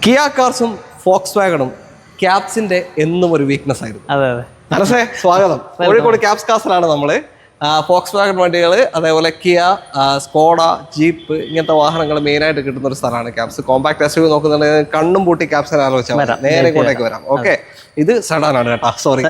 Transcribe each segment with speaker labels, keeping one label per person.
Speaker 1: Kia കാർസും Fox വാഗണും ക്യാപ്സിന്റെ എന്നും ഒരു weakness ആയിരുന്നു.
Speaker 2: അതെ അതെ.
Speaker 1: മനസ്സേ സ്വാഗതം. കോഴിക്കോട് ക്യാപ്സ് കാസിലാണ് നമ്മള്. ഫോക്സ് വാഗൺ വണ്ടികൾ, അതേപോലെ കിയ, സ്കോഡ, ജീപ്പ് ഇങ്ങനത്തെ വാഹനങ്ങൾ മെയിനായിട്ട് കിട്ടുന്ന ഒരു സ്ഥലമാണ് Caps. Compact S U V നോക്കുന്നുണ്ടെങ്കിൽ കണ്ണും പൂട്ടി ക്യാപ്സിനെ ആലോചിച്ചാൽ നേരെ ഇങ്ങോട്ടേക്ക് വരാം. ഓക്കെ, ഇത് സെഡാനാണ് കേട്ടോ, സോറി.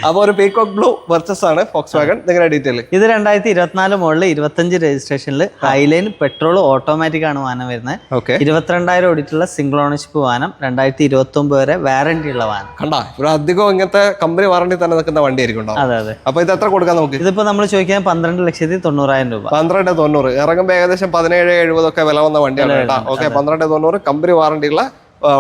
Speaker 1: അപ്പോൾ ഒരു പീകോക്ക് ബ്ലൂ വെർച്ചസ് ആണ് ഫോക്സ് വാഗൺ. നിങ്ങളുടെ ഡീറ്റെയിൽ
Speaker 2: ഇത് 2024 മോഡൽ 25 രജിസ്ട്രേഷനിൽ ഹൈലൈൻ പെട്രോൾ ഓട്ടോമാറ്റിക് ആണ് വാഹനം വരുന്നത്.
Speaker 1: ഓക്കെ,
Speaker 2: 22,000 ഓടിയിട്ടുള്ള സിംഗിൾ ഓണർഷിപ്പ് വാഹനം, 2029 വരെ വാറന്റി ഉള്ള വാഹനം.
Speaker 1: കണ്ടാ, ഇവിടെ അധികം ഇങ്ങനത്തെ കമ്പനി വാറന്റി തന്നെ നിൽക്കുന്ന വണ്ടി ആയിരിക്കും.
Speaker 2: അതെ അതെ.
Speaker 1: അപ്പൊ ഇത് എത്ര കൊടുക്കാൻ നമുക്ക്?
Speaker 2: ഇതിപ്പോ നമ്മൾ ചോദിക്കാൻ 12,90,000 രൂപ.
Speaker 1: 12,90,000 ഇറങ്ങുമ്പോൾ ഏകദേശം 17,70 ഒക്കെ വില വന്ന വണ്ടിയാണ് കേട്ടോ. ഓക്കെ, 12,90,000 കമ്പനി വാറണ്ടി ഉള്ള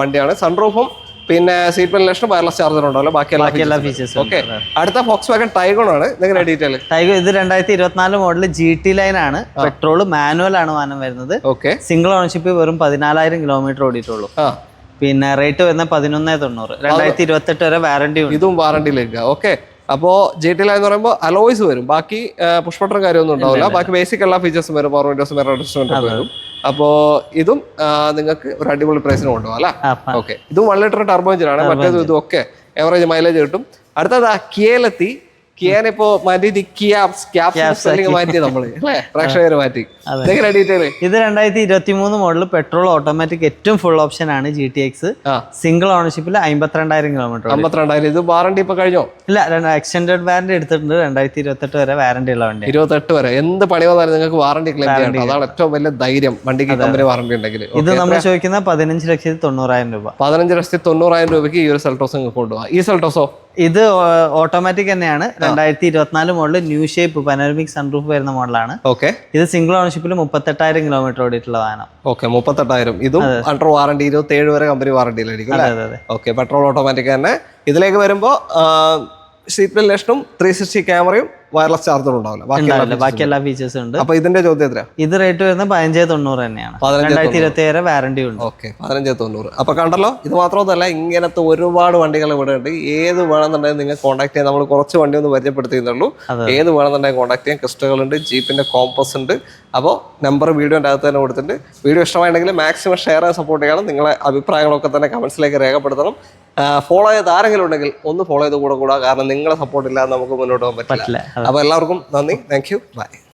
Speaker 1: വണ്ടിയാണ്. സൺറൂഫും പിന്നെ സീറ്റ് വെന്റിലേഷനും വയർലെസ് ചാർജർ ഉണ്ടല്ലോ, ബാക്കി എല്ലാ ഫീച്ചേഴ്സും. ഓക്കെ, അടുത്ത ഫോക്സ് വാഗൺ ടൈഗൺ ആണ്. നിങ്ങളുടെ ഡീറ്റെയിൽ?
Speaker 2: ടൈഗൺ ഇത് 2024 മോഡൽ GT ലൈൻ ആണ്. പെട്രോൾ മാനുവൽ ആണ് വാഹനം വരുന്നത്.
Speaker 1: ഓക്കെ,
Speaker 2: സിംഗിൾ ഓണർഷിപ്പ് വെറും 14,000 കിലോമീറ്റർ ഓടിയിട്ടുള്ളൂ. പിന്നെ റേറ്റ് വരുന്നത് 11,90,000. 2028 വരെ വാറണ്ടി ഉണ്ട്.
Speaker 1: ഇതും വാറണ്ടിയിലേക്ക്. ഓക്കെ, അപ്പോൾ GT ലൈൻ എന്ന് പറയുമ്പോൾ അലോയ്സ് വരും, ബാക്കി പുഷ്പട്ടറും കാര്യമൊന്നും ഉണ്ടാവില്ല. ബാക്കി ബേസിക് എല്ലാ ഫീച്ചേഴ്സും വരും, പവർ വിൻഡോസും അഡ്ജസ്റ്റ്മെന്റ് വരും. അപ്പോൾ ഇതും നിങ്ങൾക്ക് ഒരു അടിപൊളി പ്രൈസിന് കൊണ്ടുപോകാം അല്ലേ? ഓക്കെ, ഇതും 1 ലിറ്റർ ടർബോ എഞ്ചിനാണ്. മറ്റേതും ഇതും ഒക്കെ എവറേജ് മൈലേജ് കിട്ടും. അടുത്തത് കിയയിലെത്തി. കിയാനിപ്പോ മാറ്റി ക്യാപ്സ് മാറ്റി നമ്മള് പ്രേക്ഷകര് മാറ്റി. ഡീറ്റെയിൽ?
Speaker 2: ഇത് 2023 മോഡൽ പെട്രോൾ ഓട്ടോമാറ്റിക് ഏറ്റവും ഫുൾ ഓപ്ഷൻ ആണ് GTX. സിംഗിൾ ഓണർഷിപ്പിൽ 52,000 കിലോമീറ്റർ.
Speaker 1: 52,000. ഇത് വാറണ്ടി ഇപ്പൊ കഴിഞ്ഞോ?
Speaker 2: ഇല്ല, എക്സ്റ്റൻഡഡ് വാറണ്ടി എടുത്തിട്ടുണ്ട്. 2028 വരെ വാറണ്ടി ഉള്ള വണ്ടി.
Speaker 1: 28 വരെ എന്ത് പണി വന്നാലും നിങ്ങൾക്ക് വാറണ്ടി ക്ലെയിം ചെയ്യാം. അതാണ് ഏറ്റവും വലിയ ധൈര്യം വണ്ടിക്ക്, കമ്പനി വാറണ്ടി ഉണ്ടെങ്കിൽ.
Speaker 2: ഇത് നമ്മൾ ചോദിക്കുന്ന 15,90,000 രൂപ.
Speaker 1: 15,90,000 രൂപയ്ക്ക് ഈ ഒരു സെൽട്ടോസ് നിങ്ങൾക്ക് കൊണ്ടുപോകാം. ഈ സെൽട്ടോസോ?
Speaker 2: ഇത് ഓട്ടോമാറ്റിക് തന്നെയാണ്. 2024 model new shape panoramic sunroof വരുന്ന മോഡലാണ്.
Speaker 1: ഓക്കെ, ഇത്
Speaker 2: സിംഗിൾ ഓണർഷിപ്പിൽ 38,000 കിലോമീറ്റർ ഓടിയിട്ടുള്ള വാഹനം.
Speaker 1: ഓക്കെ, 38,000. ഇതും അണ്ടർ വാറണ്ടി 27 വരെ കമ്പനി വാറണ്ടിയിലായിരിക്കും. ഓക്കെ, പെട്രോൾ ഓട്ടോമാറ്റിക് തന്നെ. ഇതിലേക്ക് വരുമ്പോ സീറ്റ് വെന്റിലേഷനും 360 ക്യാമറയും വയർലെസ് ചാർജറും ഉണ്ടാവില്ല,
Speaker 2: ബാക്കി എല്ലാ ഫീച്ചേഴ്സും ഉണ്ട്.
Speaker 1: അപ്പൊ ഇതിന്റെ ചോദ്യം എത്രയാ?
Speaker 2: ഇത് റേറ്റ് വരുന്നത് 15,90,000 തന്നെയാണ്. 2027 വരെ വാറണ്ടി ഉണ്ട്.
Speaker 1: ഓക്കെ, 15,90,000. അപ്പൊ കണ്ടല്ലോ, ഇത് മാത്രമല്ല ഇങ്ങനത്തെ ഒരുപാട് വണ്ടികൾ ഇവിടെ ഉണ്ട്. ഏത് വേണമെന്നുണ്ടെങ്കിൽ നിങ്ങൾ കോൺടാക്ട് ചെയ്യാൻ. നമ്മൾ കുറച്ച് വണ്ടി ഒന്ന് പരിചയപ്പെടുത്തിയുള്ളൂ. ഏത് വേണമെന്നുണ്ടെങ്കിൽ കോൺടാക്ട് ചെയ്യാൻ. ക്രിസ്റ്റകളുണ്ട്, ജീപ്പിന്റെ കോമ്പസ് ഉണ്ട്. അപ്പോൾ നമ്പർ വീഡിയോന്റെ അകത്ത് തന്നെ കൊടുത്തിട്ടുണ്ട്. വീഡിയോ ഇഷ്ടമായിട്ടുണ്ടെങ്കിൽ മാക്സിമം ഷെയർ ചെയ്യാൻ സപ്പോർട്ട് ചെയ്യണം. നിങ്ങളെ അഭിപ്രായങ്ങളൊക്കെ തന്നെ കമന്റ്സിലേക്ക് രേഖപ്പെടുത്തണം. ഫോളോ ചെയ്ത് ആരെങ്കിലും ഉണ്ടെങ്കിൽ ഒന്ന് ഫോളോ ചെയ്ത് കൂടെ, കാരണം നിങ്ങളെ സപ്പോർട്ട് ഇല്ലാതെ നമുക്ക് മുന്നോട്ട് പോകാൻ പറ്റില്ല. അപ്പോൾ എല്ലാവർക്കും നന്ദി, താങ്ക് യു, ബൈ.